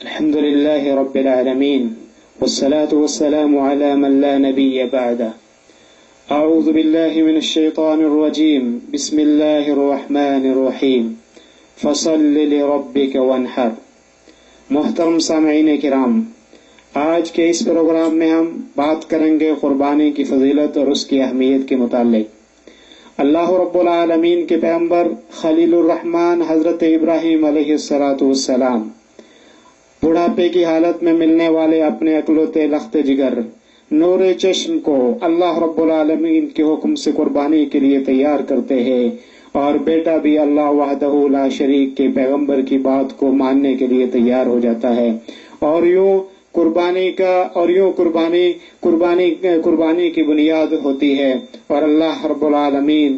الحمد لله رب العالمين والصلاة والسلام على من لا نبي بعده أعوذ بالله من الشيطان الرجيم بسم الله الرحمن الرحيم فصل لربك وانحر. محترم سامعین کرام، آج کے اس پروگرام میں ہم بات کریں گے قربانی کی فضیلت اور اس کی اہمیت کے متعلق۔ اللہ رب العالمین کے پیغمبر خلیل الرحمن حضرت ابراہیم علیہ السلام بڑھاپے کی حالت میں ملنے والے اپنے اکلوتے لخت جگر نور چشم کو اللہ رب العالمین کے حکم سے قربانی کے لیے تیار کرتے ہیں، اور بیٹا بھی اللہ وحدہ لا شریک کے پیغمبر کی بات کو ماننے کے لیے تیار ہو جاتا ہے، اور یوں قربانی کی بنیاد ہوتی ہے، اور اللہ رب العالمین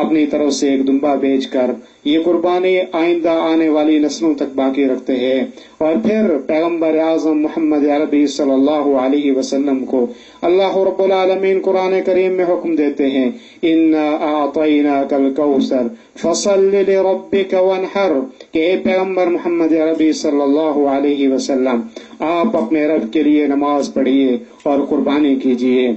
اپنی طرف سے ایک دمبا بھیج کر یہ قربانی آئندہ آنے والی نسلوں تک باقی رکھتے ہیں، اور پھر پیغمبر اعظم محمد عربی صلی اللہ علیہ وسلم کو اللہ رب العالمین قرآن کریم میں حکم دیتے ہیں، اِنَّا أَعْطَيْنَاكَ الْكَوْثَرَ فَصَلِّ لِرَبِّكَ وَانْحَرْ، کہ اے پیغمبر محمد عربی صلی اللہ علیہ وسلم آپ اپنے رب کے لیے نماز پڑھیے اور قربانی کیجیے۔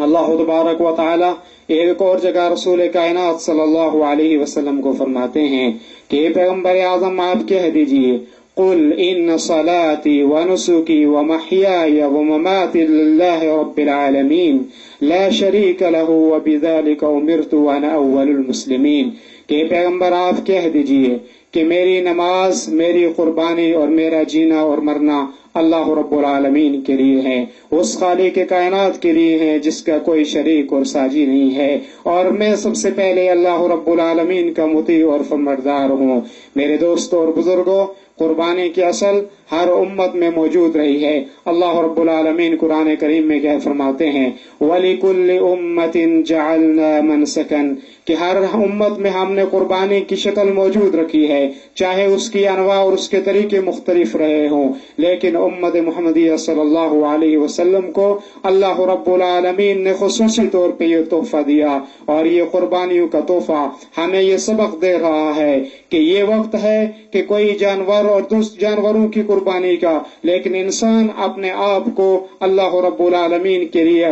اللہ تبارک و تعالی ایک اور جگہ رسول کائنات صلی اللہ علیہ وسلم کو فرماتے ہیں کہ پیغمبر اعظم آپ کہہ دیجئے، قل ان صلاتي ونسكي ومحياي ومماتي لله رب العالمین لا شریک له وبذلك امرت وانا اول المسلمین، کہ پیغمبر آپ کہہ دیجئے کہ میری نماز، میری قربانی اور میرا جینا اور مرنا اللہ رب العالمین کے لیے ہے، اس خالق کائنات کے لیے ہے جس کا کوئی شریک اور ساجی نہیں ہے، اور میں سب سے پہلے اللہ رب العالمین کا مطیع اور فرمانبردار ہوں۔ میرے دوستوں اور بزرگوں، قربانی کی اصل ہر امت میں موجود رہی ہے۔ اللہ رب العالمین قرآن کریم میں کیا فرماتے ہیں، وَلِكُلِّ أُمَّةٍ جَعَلْنَا مَنْسَكًا، کہ ہر امت میں ہم نے قربانی کی شکل موجود رکھی ہے، چاہے اس کی انواع اور اس کے طریقے مختلف رہے ہوں، لیکن امت محمدیہ صلی اللہ علیہ وسلم کو اللہ رب العالمین نے خصوصی طور پہ یہ تحفہ دیا، اور یہ قربانیوں کا تحفہ ہمیں یہ سبق دے رہا ہے کہ یہ وقت ہے کہ کوئی جانور اور دوسرے جانوروں کی قربانی کا، لیکن انسان اپنے آپ کو اللہ رب العالمین کے لیے،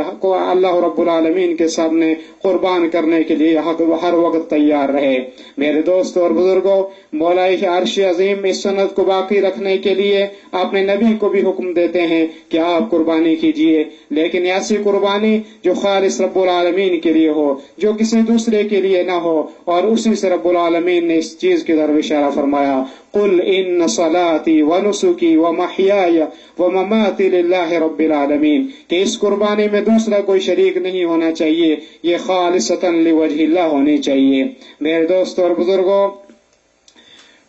اللہ رب العالمین کے سامنے قربان کرنے کے لیے ہر وقت تیار رہے۔ میرے دوستوں اور بزرگوں، مولا عرش عظیم اس سنت کو باقی رکھنے کے لیے اپنے نبی کو بھی حکم دیتے ہیں کہ آپ قربانی کیجئے، لیکن ایسی قربانی جو خالص رب العالمین کے لیے ہو، جو کسی دوسرے کے لیے نہ ہو، اور اسی سے رب العالمین نے اس چیز کی طرف اشارہ فرمایا، قل ان صلاتی ونسکی ومحیای ومماتی للہ رب العالمین، کہ اس قربانی میں دوسرا کوئی شریک نہیں ہونا چاہیے، یہ خالصتاً لوجہ اللہ ہونی چاہیے۔ میرے دوستوں اور بزرگوں،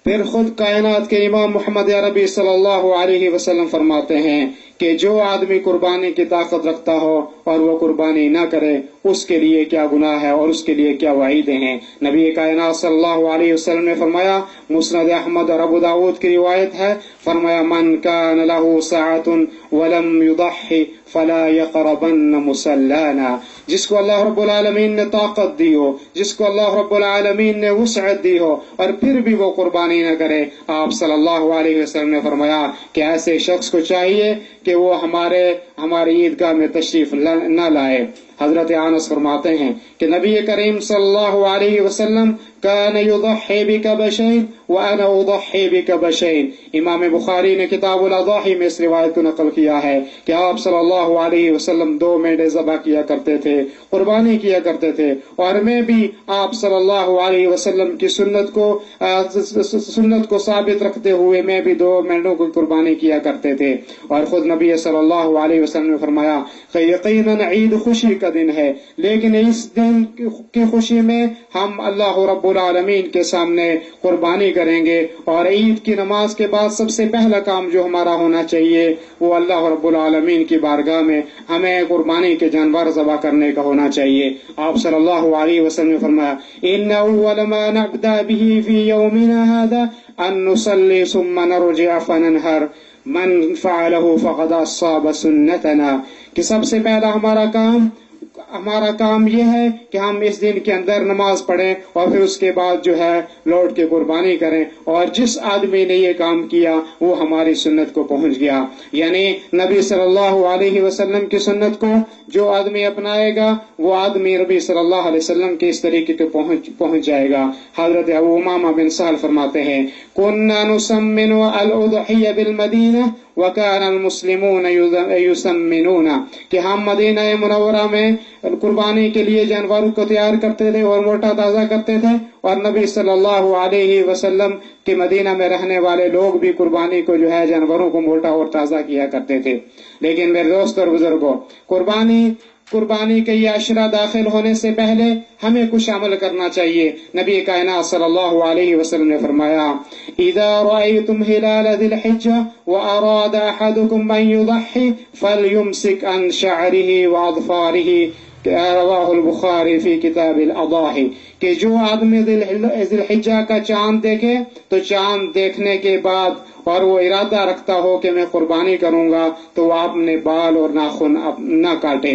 پھر خود کائنات کے امام محمد عربی صلی اللہ علیہ وسلم فرماتے ہیں کہ جو آدمی قربانی کی طاقت رکھتا ہو اور وہ قربانی نہ کرے، اس کے لیے کیا گناہ ہے اور اس کے لیے کیا وعیدیں ہیں۔ نبی کائنات صلی اللہ علیہ وسلم نے فرمایا، مسند احمد اور ابو داؤد کی روایت ہے، فرمایا من کان له ساعة ولم يضحي فلا يقربن مصلانا، جس کو اللہ رب العالمین نے طاقت دی ہو، جس کو اللہ رب العالمین نے وسعت دی ہو، اور پھر بھی وہ قربانی نہ کرے، آپ صلی اللہ علیہ وسلم نے فرمایا کہ ایسے شخص کو چاہیے کہ وہ ہماری عیدگاہ میں تشریف نہ لائے۔ حضرت انس فرماتے ہیں کہ نبی کریم صلی اللہ علیہ وسلم کان یضحی بکبشین وانا اضحی بکبشین، امام بخاری نے کتاب الاضاحی میں اس روایت کو نقل کیا ہے کہ آپ صلی اللہ علیہ وسلم 2 مینڈے ذبح کیا کرتے تھے، قربانی کیا کرتے تھے، اور میں بھی آپ صلی اللہ علیہ وسلم کی سنت کو ثابت رکھتے ہوئے میں بھی 2 مینڈوں کو قربانی کیا کرتے تھے۔ اور خود نبی صلی اللہ علیہ وسلم نے فرمایا کہ یقیناً عید خوشی کا دن ہے، لیکن اس دن کی خوشی میں ہم اللہ رب العالمین کے سامنے قربانی کریں گے، اور عید کی نماز کے بعد سب سے پہلا کام جو ہمارا ہونا چاہیے وہ اللہ رب العالمین کی بارگاہ میں ہمیں قربانی کے جانور ذبح کرنے کا ہونا چاہیے۔ آپ صلی اللہ علیہ وسلم نے فرمایا، ان اول ما نبدا به في يومنا هذا ان نصلي ثم نرجع فننحر من فعله فقد اصاب سنتنا، کہ سب سے پہلا ہمارا کام हमारा काम ये है कि हम इस दिन के अंदर नमाज पढ़ें और फिर उसके बाद जो है लौट के कुर्बानी करें, और जिस आदमी ने ये काम किया वो हमारी सुन्नत को पहुंच गया। यानी नबी सल्लल्लाहु अलैहि वसल्लम की सुन्नत को जो आदमी अपनाएगा वो आदमी नबी सल्लल्लाहु अलैहि वसल्लम के इस तरीके के पहुंच जाएगा। हजरत अबू उमामा बिन सहल फरमाते हैं, कुन्ना नुसम्मिनु अल-उदहिया बिल मदीना व कान अल मुस्लिमून युसम्मिनूना, कि हम मदीना मुनव्वरा में कुर्बानी के लिए जानवरों को तैयार करते थे और मोटा ताजा करते थे, और नबी सल्लल्लाहु अलैहि वसल्लम के मदीना में रहने वाले लोग भी कुर्बानी को जो है जानवरों को मोटा और ताजा किया करते थे। लेकिन मेरे दोस्त और बुजुर्गों, कुर्बानी के ये अशरा दाखिल होने से पहले हमें कुछ अमल करना चाहिए। नबी कायनात सल्लल्लाहु अलैहि वसल्लम ने फरमाया, इज़ा रअयतुम हिलाल ज़िल हिज्जा व अराद अहदुकुम अन युज़हि फलयुमसिक अन शअरिही व अज़फारिही, रवाहुल बुखारी फी किताबिल अज़ाही, कि जो आदमी ज़िल हिज्जा का चांद देखे तो चांद देखने के बाद और वो इरादा रखता हो कि मैं कुर्बानी करूंगा, तो वो अपने बाल और नाखून न काटे।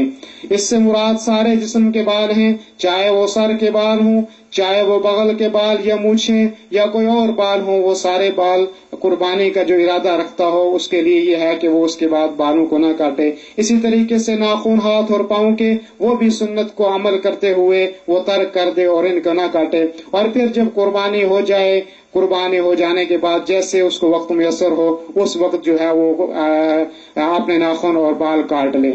इससे मुराद सारे जिस्म के बाल हैं, चाहे वो सर के बाल हों, चाहे वो बगल के बाल या मूछें या कोई और बाल हों, वो सारे बाल कुर्बानी का जो इरादा रखता हो उसके लिए ये है कि वो उसके बाद बालों को न काटे। इसी तरीके से नाखून हाथ और पाँव के वो भी सुन्नत को अमल करते हुए वो तर्क कर दे और इनको न काटे। और फिर जब कुर्बानी हो जाए, कुर्बानी हो जाने के बाद जैसे उसको वक्त मुयस्सर हो उस वक्त जो है वो अपने नाखून और बाल काट ले।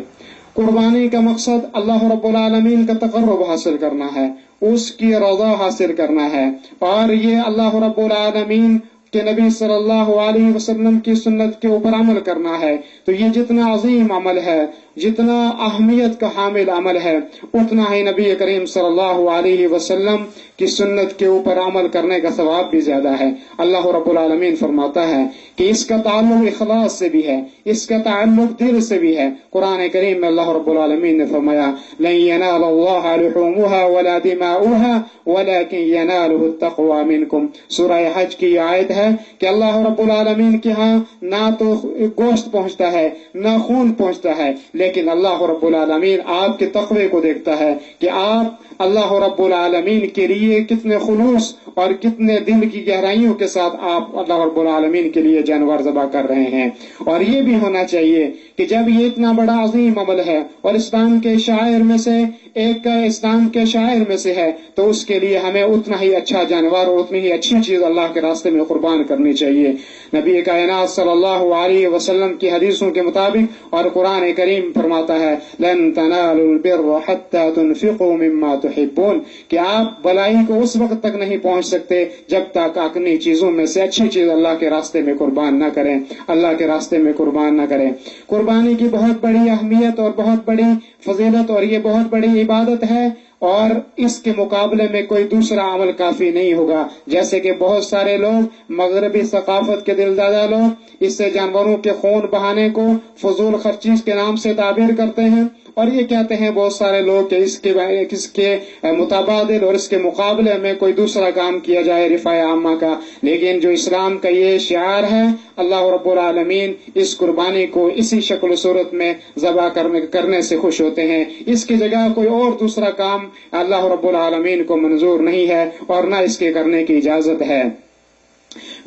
कुर्बानी का मकसद अल्लाह रब्बुल आलमीन का तक़र्रुब हासिल करना है, उसकी रज़ा हासिल करना है, और ये अल्लाह रब्बुल आलमीन के नबी सल्लल्लाहु अलैहि वसल्लम की सुन्नत के ऊपर अमल करना है। तो ये जितना अजीम अमल है, जितना अहमियत का हामिल अमल है, उतना ही नबी करीम सल्लल्लाहु अलैहि वसल्लम की सुन्नत के ऊपर अमल करने का सवाब भी ज्यादा है। अल्लाह रब्बुल आलमीन फरमाता है कि इसका ताल्लुक इखलास से भी है, इसका ताल्लुक दिल से भी है। कुरान करीम में अल्लाह रब्बुल आलमीन ने फरमाया, लन यनालल्लाह लुहूमुहा वला दिमाउहा वलाकिन यनालुहु तक़वा मिनकुम। सूरह हज की आयत है कि अल्लाह रब्बुल आलमीन के यहाँ ना तो गोश्त पहुंचता है ना खून पहुंचता है, लेकिन अल्लाह रब्बुल आलमीन आपके तक़वे को देखता है कि आप अल्लाह रब्बुल आलमीन के लिए कितने खुलूस और कितने दिल की गहराइयों के साथ आप अल्लाह रब्बुल आलमीन के लिए जानवर ज़बह कर रहे हैं। और ये भी होना चाहिए कि जब ये इतना बड़ा अजीम अमल है और इस्लाम के शायर में से एक इस्लाम के शायर में से है, तो उसके लिए हमें उतना ही अच्छा जानवर और उतनी ही अच्छी चीज अल्लाह के रास्ते में कुर्बान करनी चाहिए। नबी कायनात सल्लल्लाहु अलैहि वसल्लम की हदीसों के मुताबिक और कुरान करीम फरमाता है, लन तनालुल बिर्र हत्ता तुनफिकू मिम्मा तुहिब्बून, कि आप भलाई को उस वक्त तक नहीं पहुंच सकते जब तक अपनी चीजों में से अच्छी चीज अल्लाह के रास्ते में कुर्बान न करें, अल्लाह के रास्ते में कुर्बान न करें। कुर्बानी की बहुत बड़ी अहमियत और बहुत बड़ी फजीलत और ये बहुत बड़ी इबादत है, और इसके मुकाबले में कोई दूसरा अमल काफी नहीं होगा। जैसे कि बहुत सारे लोग मगरबी सकाफत के दिलदादा लोग इससे जानवरों के खून बहाने को फजूल खर्ची के नाम से ताबीर करते हैं, और ये कहते हैं बहुत सारे लोग कि इसके मुताबादिल और इसके मुकाबले में कोई दूसरा काम किया जाए रिफाए आम्मा का। लेकिन जो इस्लाम का ये शिआर है, अल्लाह रब्बुल आलमीन इस कुर्बानी को इसी शक्ल सूरत में ज़बह करने से खुश होते हैं। इसकी जगह कोई और दूसरा काम अल्लाह रब्बुल आलमीन को मंजूर नहीं है और न इसके करने की इजाजत है।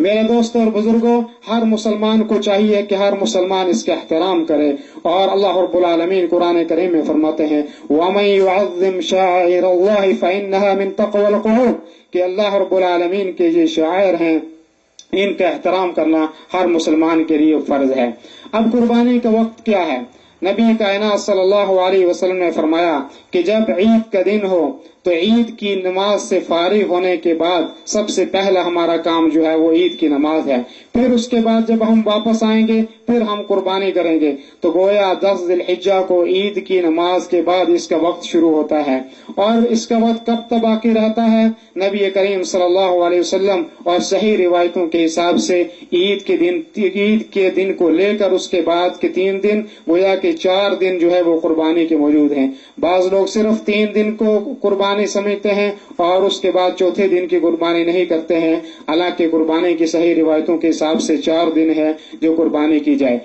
मेरे दोस्तों और बुजुर्गों, हर मुसलमान को चाहिए कि हर मुसलमान इसका एहतराम करे। और अल्लाह रब्बुल आलमीन कुरान करीम में फरमाते हैं, वमन युअज़्ज़िम शाइरअल्लाहि फइन्नहा मिन तक़वल क़ुलूब, कि अल्लाह रब्बुल आलमीन के ये शायर हैं, इनका एहतराम करना हर मुसलमान के लिए फर्ज है। अब कुर्बानी का वक्त क्या है? नबी कायनात सल्लल्लाहु अलैहि वसल्लम ने फरमाया कि जब ईद का दिन हो तो ईद की नमाज से फारिग होने के बाद सबसे पहला हमारा काम जो है वो ईद की नमाज है। फिर उसके बाद जब हम वापस आएंगे फिर हम कुर्बानी करेंगे। तो गोया 10 ज़िलहिज्जा को ईद की नमाज के बाद इसका वक्त शुरू होता है। और इसका वक्त कब तक बाकी रहता है? नबी करीम सल्लल्लाहु अलैहि वसल्लम और सही रिवायतों के हिसाब से ईद के दिन को लेकर उसके बाद के 3 दिन, गोया के 4 दिन जो है वो कुर्बानी के मौजूद हैं। बाज लोग सिर्फ 3 दिन को कुर्बानी समझते हैं और उसके बाद चौथे दिन की कुर्बानी नहीं करते हैं। हालांकि कुर्बानी की सही रिवायतों के हिसाब से 4 दिन है जो कुर्बानी की जाए।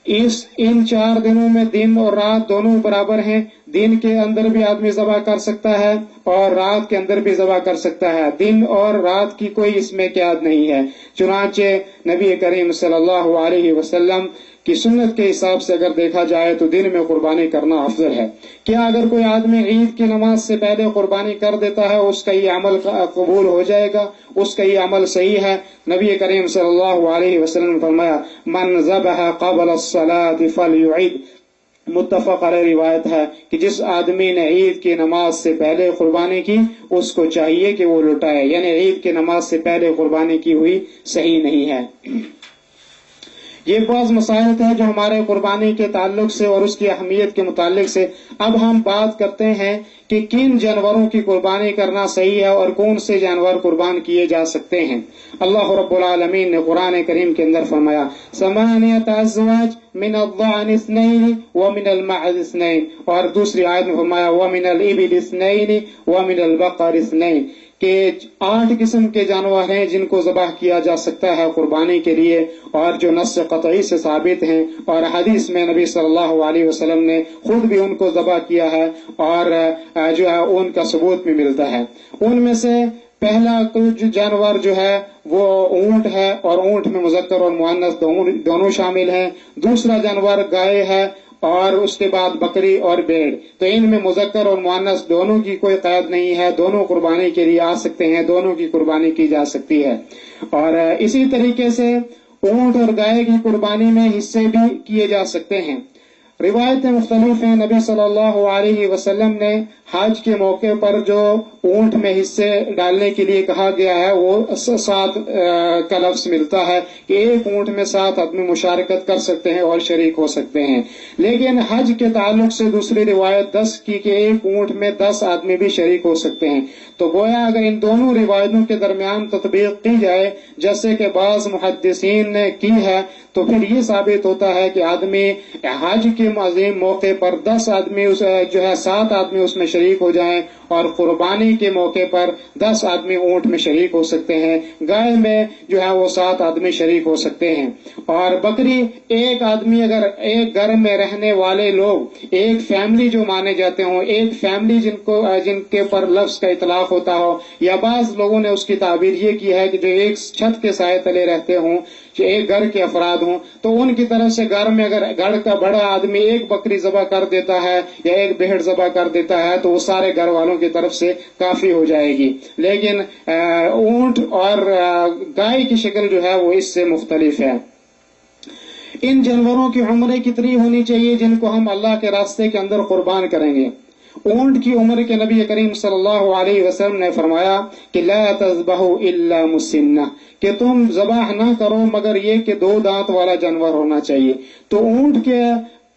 इन 4 दिनों में दिन और रात दोनों बराबर हैं। दिन के अंदर भी आदमी ज़बह कर सकता है और रात के अंदर भी ज़बह कर सकता है। दिन और रात की कोई इसमें क़याद नहीं है। चुनांचे नबी करीम सल्लल्लाहु अलैहि वसल्लम की सुन्नत के हिसाब से अगर देखा जाए तो दिन में कुर्बानी करना अफजल है। क्या अगर कोई आदमी ईद की नमाज से पहले कुर्बानी कर देता है उसका ये अमल कबूल हो जाएगा, उसका ये अमल सही है? नबी करीम सल्लल्लाहु अलैहि वसल्लम ने फरमाया मन ज़बह क़ब्ल अस्सलाति फलयुइद। मुत्तफ़क़ अलैह रिवायत है कि जिस आदमी ने ईद की नमाज से पहले कुर्बानी की उसको चाहिए कि वो लौटाए, यानी ईद की नमाज से पहले कुर्बानी की हुई सही नहीं है। ये बहुत मसाइल थे जो हमारे कुर्बानी के ताल्लुक से और उसकी अहमियत के मुतालिक से। अब हम बात करते हैं कि किन जानवरों की कुर्बानी करना सही है और कौन से जानवर कुर्बान किए जा सकते हैं। अल्लाह रब्बुल आलमीन ने कुरान करीम के अंदर फरमाया समानियत अज़वाज मिन अज़्ज़ान इस्नैन व मिन अल-मअज़ इस्नैन, और दूसरी आयत में फरमाया व मिन अल-इबिल इस्नैन व मिन अल-बक़र इस्नैन, के 8 किस्म के जानवर हैं जिनको ज़बाह किया जा सकता है कुर्बानी के लिए, और जो नस्स क़तई से साबित हैं और हदीस में नबी सल्लल्लाहु अलैहि वसल्लम ने खुद भी उनको ज़बाह किया है और जो है उनका सबूत भी मिलता है। उनमें से पहला जो जानवर जो है वो ऊंट है, और ऊंट में मुज़क्कर और मुअन्नस दोनों शामिल हैं। दूसरा जानवर गाय है और उसके बाद बकरी और भेड़। तो इनमें मुज़क्कर और मुअन्नस दोनों की कोई क़ैद नहीं है, दोनों कुर्बानी के लिए आ सकते हैं, दोनों की कुर्बानी की जा सकती है। और इसी तरीके से ऊंट और गाय की कुर्बानी में हिस्से भी किए जा सकते हैं। रिवायतें मुख्तलिफ हैं। नबी सल्लल्लाहु अलैहि वसल्लम ने हज के मौके पर जो ऊंट में हिस्से डालने के लिए कहा गया है वो 7 का लफ्ज मिलता है कि एक ऊंट में 7 आदमी मुशारकत कर सकते हैं और शरीक हो सकते हैं। लेकिन हज के ताल्लुक से दूसरी रिवायत 10 की कि एक ऊंट में 10 आदमी भी शरीक हो सकते हैं। तो गोया अगर इन दोनों रिवायतों के दरमियान तत्बीक की जाए जैसे कि बाज़ मुहद्दिसीन ने की है, तो फिर ये साबित होता है कि आदमी हज के अज़ीम मौके पर 10 आदमी जो है 7 आदमी उसमें शरीक हो जाएं, और कुर्बानी के मौके पर 10 आदमी ऊंट में शरीक हो सकते हैं। गाय में जो है वो 7 आदमी शरीक हो सकते हैं। और बकरी एक आदमी, अगर एक घर में रहने वाले लोग एक फैमिली जो माने जाते हो, एक फैमिली जिनके पर लफ्ज का इतलाक होता हो, या बाज लोगों ने उसकी ताबीर ये की है कि जो एक छत के साए तले रहते हों, जो एक घर के अफराद हों, तो उनकी तरफ से घर में अगर घर का बड़ा आदमी एक बकरी ज़बह कर देता है या एक भेड़ ज़बह कर देता है तो वो सारे घर वालों की तरफ से काफी हो जाएगी। लेकिन ऊंट और गाय की शक्ल जो है वो इससे मुख्तलिफ है। इन जानवरों की उम्र कितनी होनी चाहिए जिनको हम अल्लाह के रास्ते के अंदर कुर्बान करेंगे? ऊंट की उम्र के नबी करीम सल्लल्लाहु अलैहि वसल्लम ने फरमाया कि ला तज़बहु इल्ला मुसिन्ना, कि तुम ज़बाह ना करो मगर ये कि 2 दांत वाला जानवर होना चाहिए। तो ऊंट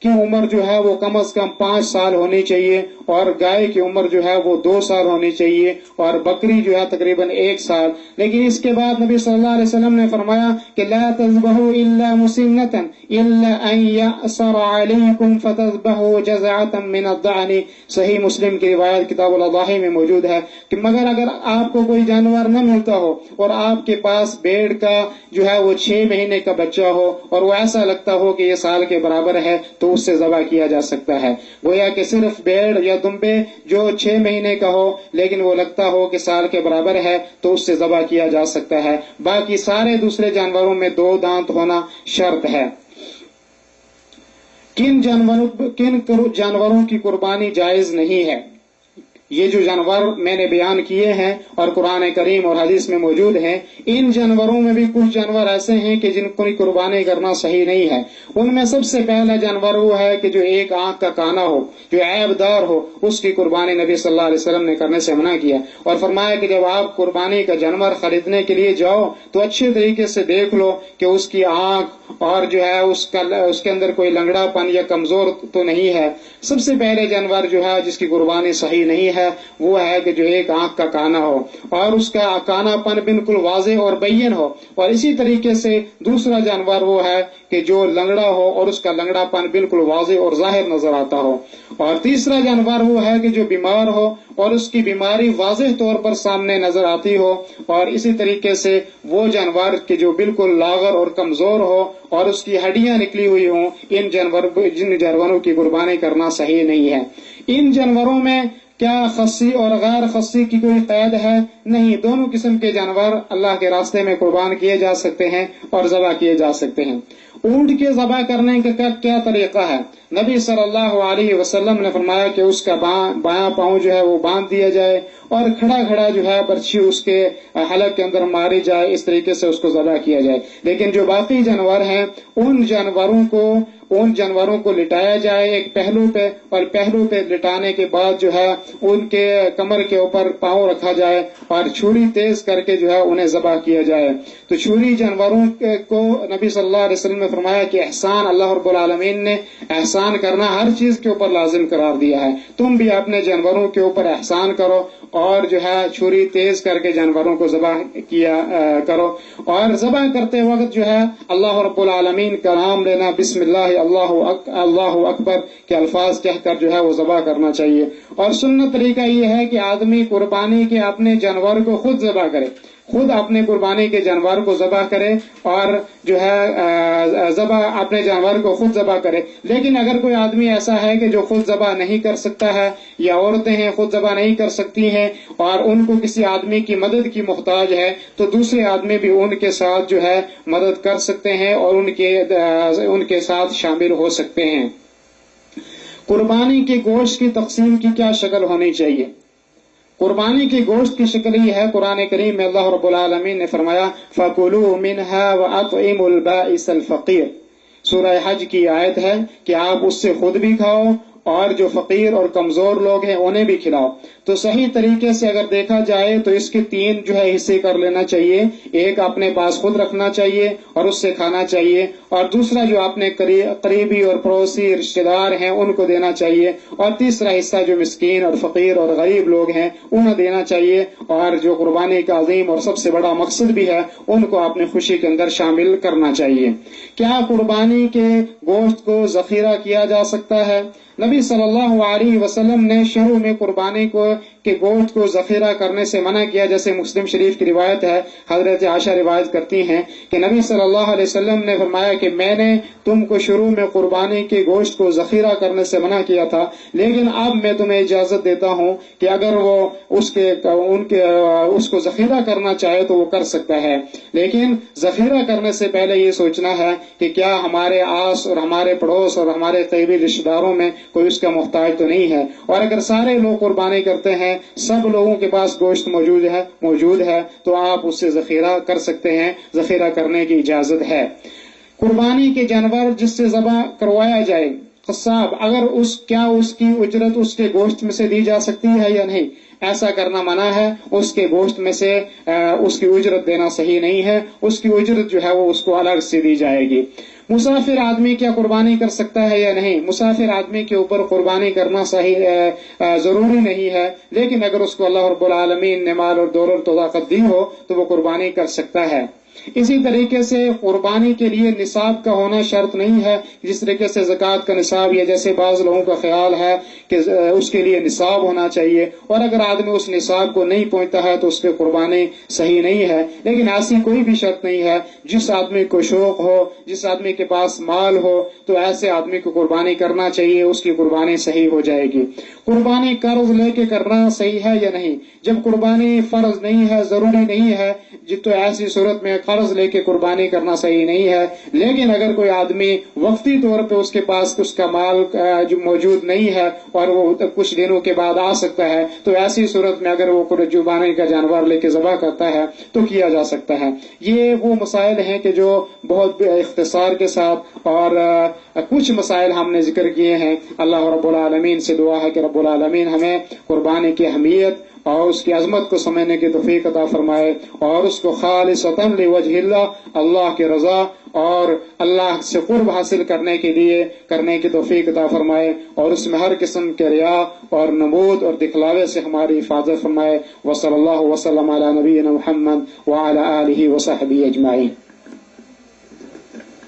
की उम्र जो है वो कम से कम 5 साल होनी चाहिए, और गाय की उम्र जो है वो 2 साल होनी चाहिए, और बकरी जो है तकरीबन 1 साल। लेकिन इसके बाद नबी सल्लल्लाहु अलैहि वसल्लम ने फरमाया कि ला तज़बहु इल्ला मुसिन्नतन इल्ला अन यअसर अलैकुम फतज़बहु जज़अतन मिन अद-दअनी। सही मुस्लिम की रिवायत किताबुल अज़ाही में मौजूद है कि मगर अगर आपको कोई जानवर न मिलता हो और आपके पास भेड़ का जो है वो 6 महीने का बच्चा हो और वो ऐसा लगता हो कि ये साल के बराबर है, तो उससे ज़बह किया जा सकता है। गोया कि सिर्फ भेड़ या दुम्बे जो 6 महीने का हो लेकिन वो लगता हो कि साल के बराबर है, तो उससे ज़बह किया जा सकता है। बाकी सारे दूसरे जानवरों में 2 दांत होना शर्त है। किन जानवरों की कुर्बानी जायज नहीं है? ये जो जानवर मैंने बयान किए हैं और कुरान करीम और हदीस में मौजूद हैं, इन जानवरों में भी कुछ जानवर ऐसे हैं कि जिनको कुर्बानी करना सही नहीं है। उनमें सबसे पहला जानवर वो है कि जो एक आंख का काना हो, जो ऐबदार हो, उसकी कुर्बानी नबी सल्लल्लाहु अलैहि वसल्लम ने करने से मना किया और फरमाया कि जब आप कुर्बानी का जानवर खरीदने के लिए जाओ तो अच्छे तरीके से देख लो कि उसकी आंख और जो है उसके अंदर कोई लंगड़ापन या कमजोर तो नहीं है। सबसे पहले जानवर जो है जिसकी कुर्बानी सही नहीं है वो है कि जो एक आंख का काना हो और उसका कानापन बिल्कुल वाज़ेह और बैयन हो। और इसी तरीके से दूसरा जानवर वो है کہ جو لنگڑا ہو اور اس کا لنگڑا پن بالکل واضح اور ظاہر نظر آتا ہو، اور تیسرا جانور وہ ہے کہ جو بیمار ہو اور اس کی بیماری واضح طور پر سامنے نظر آتی ہو، اور اسی طریقے سے وہ جانور کہ جو بالکل لاغر اور کمزور ہو اور اس کی ہڈیاں نکلی ہوئی ہوں، جن جانوروں کی قربانی کرنا صحیح نہیں ہے۔ ان جانوروں میں کیا خصی اور غیر خصی کی کوئی قید ہے؟ نہیں، دونوں قسم کے جانور اللہ کے راستے میں قربان کیے جا سکتے ہیں اور ذبح کیے جا سکتے ہیں۔ اونٹ کے ذبح کرنے کا کیا طریقہ ہے؟ نبی صلی اللہ علیہ وسلم نے فرمایا کہ اس کا بایاں پاؤں جو ہے وہ باندھ دیا جائے اور کھڑا کھڑا جو ہے برچھی اس کے حلق کے اندر ماری جائے، اس طریقے سے اس کو ذبح کیا جائے۔ لیکن جو باقی جانور ہیں ان جانوروں کو لٹایا جائے ایک پہلو پہ، اور پہلو پہ لٹانے کے بعد جو ہے ان کے کمر کے اوپر پاؤں رکھا جائے اور چھری تیز کر کے جو ہے انہیں ذبح کیا جائے۔ تو چھری جانوروں کو نبی صلی اللہ علیہ وسلم نے فرمایا کہ احسان، اللہ رب العالمین نے احسان کرنا ہر چیز کے اوپر لازم قرار دیا ہے، تم بھی اپنے جانوروں کے اوپر احسان کرو اور جو ہے چھری تیز کر کے جانوروں کو ذبح کیا کرو، اور ذبح کرتے وقت جو ہے اللہ رب العالمین کا نام لینا، بسم اللہ اللہ اکبر کے الفاظ کہہ کر جو ہے وہ ذبح کرنا چاہیے۔ اور سنت طریقہ یہ ہے کہ آدمی قربانی کے اپنے جانور کو خود ذبح کرے، خود اپنے قربانی کے جانور کو ذبح کرے اور جو ہے ذبح اپنے جانور کو خود ذبح کرے۔ لیکن اگر کوئی آدمی ایسا ہے کہ جو خود ذبح نہیں کر سکتا ہے، یا عورتیں ہیں خود ذبح نہیں کر سکتی ہیں اور ان کو کسی آدمی کی مدد کی محتاج ہے، تو دوسرے آدمی بھی ان کے ساتھ جو ہے مدد کر سکتے ہیں اور ان کے ساتھ شامل ہو سکتے ہیں۔ قربانی کے گوشت کی تقسیم کی کیا شکل ہونی چاہیے؟ قربانی کے گوشت کی شکل یہ ہے، قرآن کریم میں اللہ رب العالمین نے فرمایا فَكُلُوا مِنْهَا وَأَطْعِمُوا الْبَائِسَ الْفَقِيرَ، سورہ حج کی آیت ہے کہ آپ اس سے خود بھی کھاؤ اور جو فقیر اور کمزور لوگ ہیں انہیں بھی کھلاؤ۔ تو صحیح طریقے سے اگر دیکھا جائے تو اس کے تین جو ہے حصے کر لینا چاہیے، ایک اپنے پاس خود رکھنا چاہیے اور اس سے کھانا چاہیے، اور دوسرا جو اپنے قریبی اور پڑوسی رشتہ دار ہیں ان کو دینا چاہیے، اور تیسرا حصہ جو مسکین اور فقیر اور غریب لوگ ہیں انہیں دینا چاہیے، اور جو قربانی کا عظیم اور سب سے بڑا مقصد بھی ہے ان کو اپنی خوشی کے اندر شامل کرنا چاہیے۔ کیا قربانی کے گوشت کو ذخیرہ کیا جا سکتا ہے؟ نبی صلی اللہ علیہ وسلم نے شروع میں قربانی کے گوشت کو ذخیرہ کرنے سے منع کیا، جیسے مسلم شریف کی روایت ہے، حضرت عائشہ روایت کرتی ہیں کہ نبی صلی اللہ علیہ وسلم نے فرمایا کہ میں نے تم کو شروع میں قربانی کے گوشت کو ذخیرہ کرنے سے منع کیا تھا، لیکن اب میں تمہیں اجازت دیتا ہوں کہ اگر وہ اس کو ذخیرہ کرنا چاہے تو وہ کر سکتا ہے، لیکن ذخیرہ کرنے سے پہلے یہ سوچنا ہے کہ کیا ہمارے آس اور ہمارے پڑوس اور ہمارے قریبی رشتہ داروں میں کوئی اس کا محتاج تو نہیں ہے، اور اگر سارے لوگ قربانی کرتے ہیں، سب لوگوں کے پاس گوشت موجود ہے تو آپ اس سے ذخیرہ کر سکتے ہیں، ذخیرہ کرنے کی اجازت ہے۔ قربانی کے جانور جس سے ذبح کروایا جائے، قصاب، اگر کیا اس کی اجرت اس کے گوشت میں سے دی جا سکتی ہے یا نہیں؟ ایسا کرنا منع ہے، اس کے گوشت میں سے اس کی اجرت دینا صحیح نہیں ہے، اس کی اجرت جو ہے وہ اس کو الگ سے دی جائے گی۔ مسافر آدمی کیا قربانی کر سکتا ہے یا نہیں؟ مسافر آدمی کے اوپر قربانی کرنا صحیح ضروری نہیں ہے، لیکن اگر اس کو اللہ رب العالمین نے مال اور دولت و طاقت دی ہو تو وہ قربانی کر سکتا ہے۔ اسی طریقے سے قربانی کے لیے نصاب کا ہونا شرط نہیں ہے، جس طریقے سے زکوٰۃ کا نصاب، یا جیسے بعض لوگوں کا خیال ہے کہ اس کے لیے نصاب ہونا چاہیے، اور اگر آدمی اس نصاب کو نہیں پہنچتا ہے تو اس کی قربانی صحیح نہیں ہے، لیکن ایسی کوئی بھی شرط نہیں ہے۔ جس آدمی کو شوق ہو، جس آدمی کے پاس مال ہو، تو ایسے آدمی کو قربانی کرنا چاہیے، اس کی قربانی صحیح ہو جائے گی۔ قربانی قرض لے کے کرنا صحیح ہے یا نہیں؟ جب قربانی فرض نہیں ہے، ضروری نہیں ہے، تو ایسی صورت میں قرض لے کے قربانی کرنا صحیح نہیں ہے، لیکن اگر کوئی آدمی وقتی طور پہ اس کے پاس اس کا مال جو موجود نہیں ہے اور وہ کچھ دنوں کے بعد آ سکتا ہے، تو ایسی صورت میں اگر وہ قربانی کا جانور لے کے ذبح کرتا ہے تو کیا جا سکتا ہے۔ یہ وہ مسائل ہیں کہ جو بہت اختصار کے ساتھ، اور کچھ مسائل ہم نے ذکر کیے ہیں۔ اللہ رب العالمین سے دعا ہے کہ رب العالمین ہمیں قربانی کی اہمیت اور اس کی عظمت کو سمجھنے کی توفیق عطا فرمائے، اور اس کو خالصتاً لوجہ اللہ، اللہ کی رضا اور اللہ سے قرب حاصل کرنے کی توفیق عطا فرمائے، اور اس میں ہر قسم کے ریا اور نمود اور دکھلاوے سے ہماری حفاظت فرمائے۔ وصلی اللہ وسلم علی نبینا محمد وعلی آلہ وصحبہ اجمعین۔